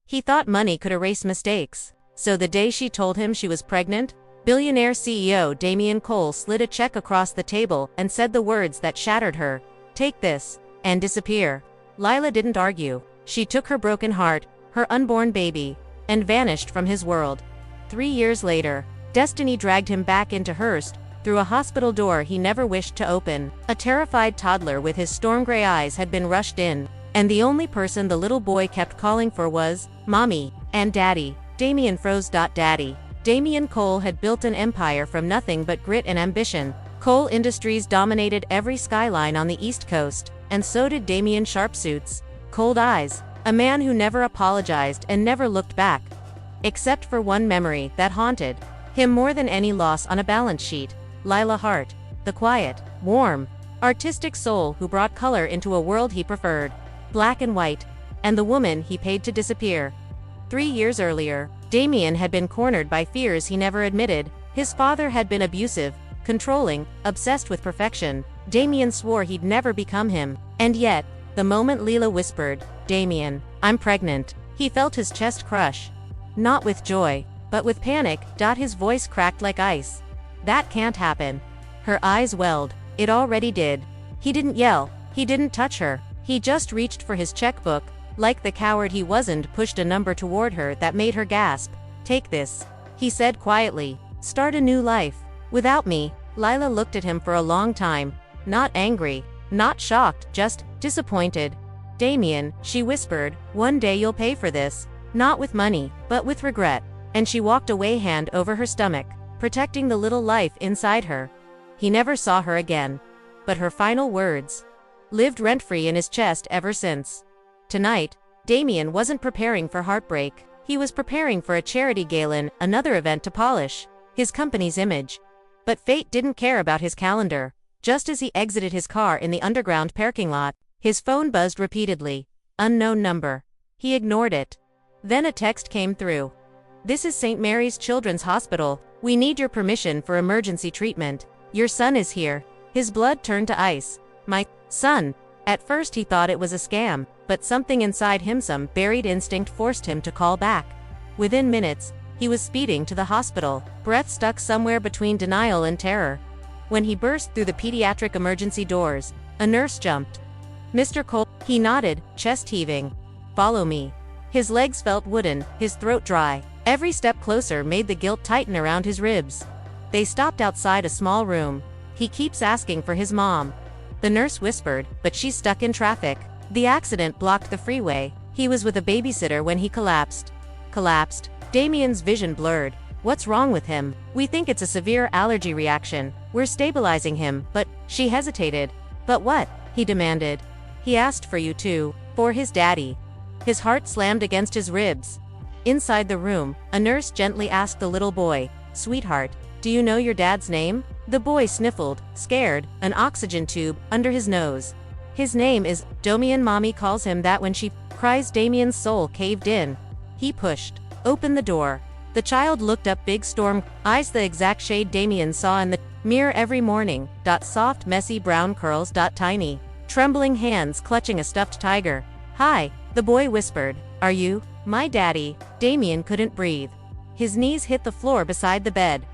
He thought money could erase mistakes. So the day she told him she was pregnant, Billionaire CEO Damian Cole slid a check across the table and said the words that shattered her, "Take this, and disappear." Lila didn't argue. She took her broken heart, her unborn baby, and vanished from his world. 3 years later, destiny dragged him back into Hearst, through a hospital door he never wished to open. A terrified toddler with his storm gray eyes had been rushed in, and the only person the little boy kept calling for was, "Mommy," and "Daddy." Damian froze. Daddy. Damian Cole had built an empire from nothing but grit and ambition. Cole Industries dominated every skyline on the East Coast, and so did Damian Sharpsuits. Cold eyes. A man who never apologized and never looked back. Except for one memory that haunted him more than any loss on a balance sheet. Lila Hart. The quiet, warm, artistic soul who brought color into a world he preferred. Black and white. And the woman he paid to disappear. 3 years earlier, Damian had been cornered by fears he never admitted. His father had been abusive, controlling, obsessed with perfection. Damian swore he'd never become him. And yet, the moment Lila whispered, "Damian, I'm pregnant," he felt his chest crush. Not with joy, but with panic. His voice cracked like ice. "That can't happen." Her eyes welled. It already did. He didn't yell. He didn't touch her. He just reached for his checkbook. Like the coward he wasn't, pushed a number toward her that made her gasp. "Take this," he said quietly. "Start a new life. Without me." Lila looked at him for a long time. Not angry, not shocked, just disappointed. "Damian," she whispered, "one day you'll pay for this. Not with money, but with regret." And she walked away, hand over her stomach, protecting the little life inside her. He never saw her again. But her final words lived rent-free in his chest ever since. Tonight, Damian wasn't preparing for heartbreak. He was preparing for a charity gala, another event to polish his company's image. But fate didn't care about his calendar. Just as he exited his car in the underground parking lot, his phone buzzed repeatedly. Unknown number. He ignored it. Then a text came through. "This is St. Mary's Children's Hospital. We need your permission for emergency treatment. Your son is here." His blood turned to ice. "My son?" At first he thought it was a scam, but something inside him, some buried instinct, forced him to call back. Within minutes, he was speeding to the hospital, breath stuck somewhere between denial and terror. When he burst through the pediatric emergency doors, a nurse jumped. "Mr. Cole," he nodded, chest heaving. "Follow me." His legs felt wooden, his throat dry. Every step closer made the guilt tighten around his ribs. They stopped outside a small room. "He keeps asking for his mom," the nurse whispered, "but she's stuck in traffic. The accident blocked the freeway. He was with a babysitter when he collapsed." Collapsed? Damian's vision blurred. "What's wrong with him?" "We think it's a severe allergy reaction. We're stabilizing him, but..." She hesitated. "But what?" he demanded. "He asked for you too. For his daddy." His heart slammed against his ribs. Inside the room, a nurse gently asked the little boy, "Sweetheart, do you know your dad's name?" The boy sniffled, scared, an oxygen tube under his nose. "His name is Damian. Mommy calls him that when she cries." Damian's soul caved in. He pushed open the door. The child looked up, big storm eyes, the exact shade Damian saw in the mirror every morning. Soft, messy brown curls. Tiny, trembling hands clutching a stuffed tiger. "Hi," the boy whispered. "Are you my daddy?" Damian couldn't breathe. His knees hit the floor beside the bed.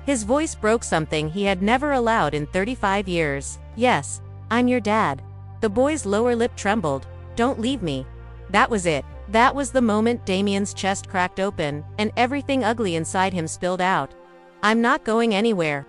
His voice broke, something he had never allowed in 35 years. "Yes, I'm your dad." The boy's lower lip trembled. "Don't leave me." That was it. That was the moment Damian's chest cracked open, and everything ugly inside him spilled out. "I'm not going anywhere,"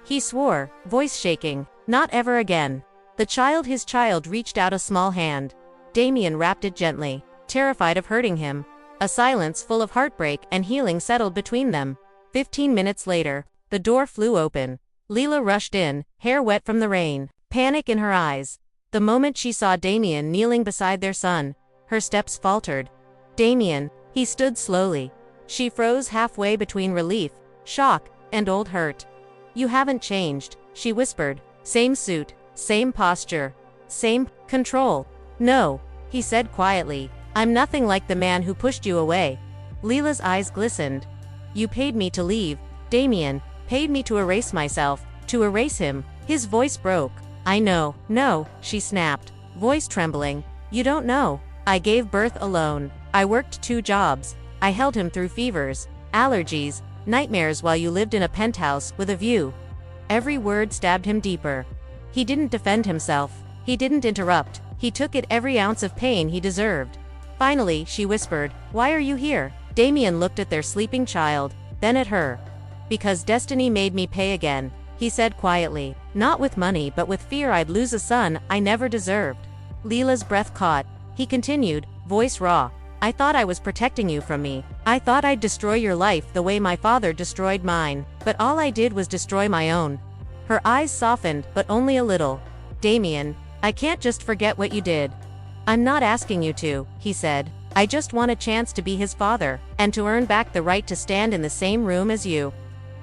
he swore, voice shaking. "Not ever again." His child reached out a small hand. Damian wrapped it gently, terrified of hurting him. A silence full of heartbreak and healing settled between them. 15 minutes later, the door flew open. Lila rushed in, hair wet from the rain, panic in her eyes. The moment she saw Damian kneeling beside their son, her steps faltered. "Damian," he stood slowly. She froze halfway between relief, shock, and old hurt. "You haven't changed," she whispered. "Same suit, same posture, same control." "No," he said quietly. "I'm nothing like the man who pushed you away." Lila's eyes glistened. "You paid me to leave, Damian, paid me to erase myself, to erase him." His voice broke. "I know." "No," she snapped, voice trembling. "You don't know. I gave birth alone. I worked 2 jobs. I held him through fevers, allergies, nightmares while you lived in a penthouse with a view. Every word stabbed him deeper. He didn't defend himself. He didn't interrupt. He took it every ounce of pain he deserved. Finally, she whispered, "Why are you here?" Damien looked at their sleeping child, then at her. "Because destiny made me pay again," he said quietly. "Not with money but with fear I'd lose a son I never deserved." Leela's breath caught. He continued, voice raw. "I thought I was protecting you from me. I thought I'd destroy your life the way my father destroyed mine. But all I did was destroy my own." Her eyes softened, but only a little. "Damien, I can't just forget what you did." "I'm not asking you to," he said. "I just want a chance to be his father, and to earn back the right to stand in the same room as you."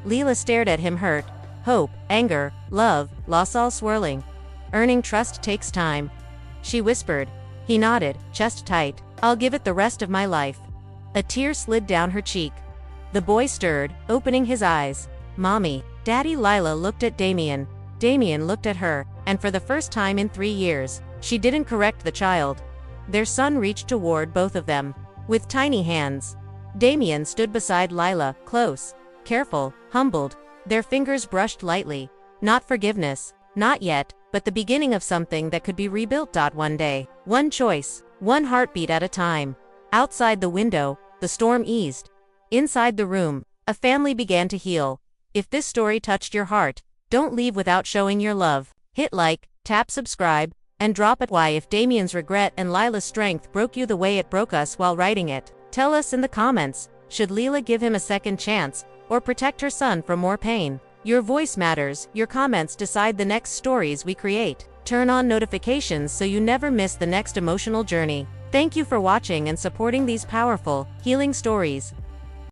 Leela stared at him, hurt. Hope, anger, love, loss all swirling. "Earning trust takes time," she whispered. He nodded, chest tight. "I'll give it the rest of my life." A tear slid down her cheek. The boy stirred, opening his eyes. "Mommy." Daddy. Lila looked at Damien. Damien looked at her, and for the first time in 3 years, she didn't correct the child. Their son reached toward both of them. With tiny hands. Damien stood beside Lila, close, careful, humbled. Their fingers brushed lightly. Not forgiveness. Not yet, but the beginning of something that could be rebuilt. One day. One choice. One heartbeat at a time. Outside the window, the storm eased. Inside the room, a family began to heal. If this story touched your heart, don't leave without showing your love. Hit like, tap subscribe, and drop it. Why, if Damien's regret and Lila's strength broke you the way it broke us while writing it, tell us in the comments. Should Leela give him a second chance, or protect her son from more pain? Your voice matters. Your comments decide the next stories we create. Turn on notifications so you never miss the next emotional journey. Thank you for watching and supporting these powerful, healing stories.